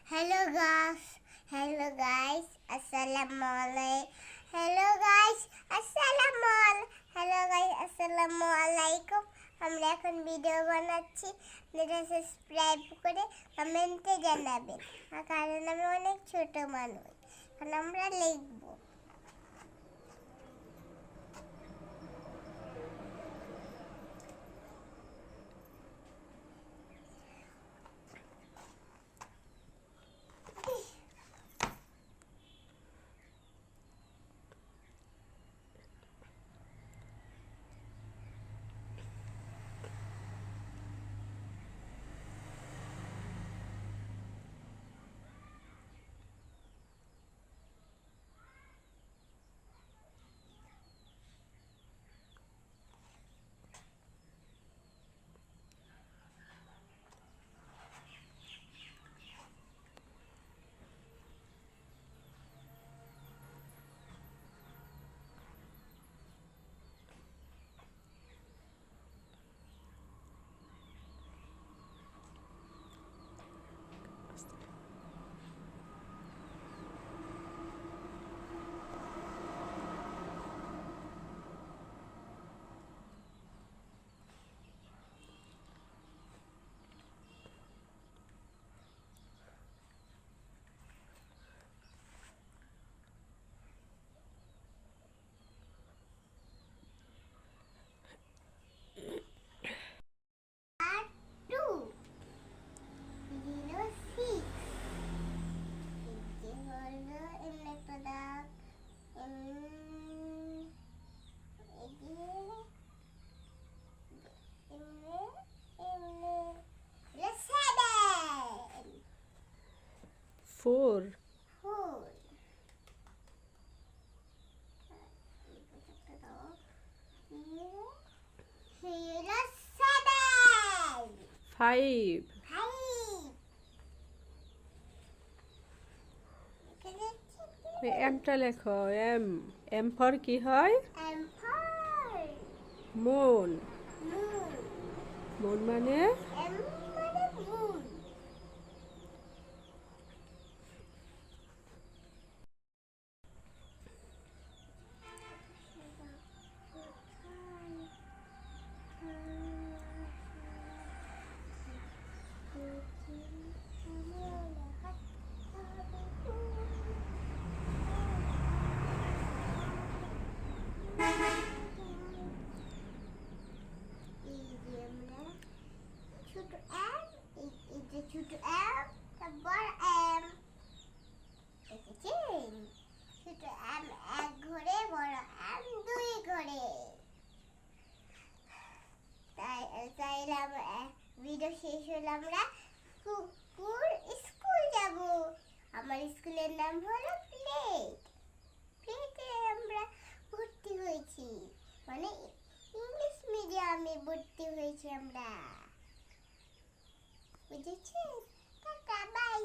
Hello guys. Hello guys. Assalamualaikum. Hello guys. Assalamualaikum. আমরা এখন video বানাচ্ছি। আপনারা সাবস্ক্রাইব করে কমেন্টে জানাবেন। কারণ আমি অনেক ছোট মানুষ। কারণ আমরা লিখব। Four. Five. এমটা লেখো এম ফর কি হয়? মন। মন মানে ছোট এম তারপর এম দেখেছেন ছোট এম এক ঘরে বড় এম দুই ঘরে তাই ভিডিও শেষ হলো আমরা কুকুর স্কুল যাব আমার স্কুলের নাম হলো প্লেটে আমরা ভর্তি হয়েছি মানে ইংলিশ মিডিয়ামে ভর্তি হয়েছি আমরা বুঝেছেন টাটা বাই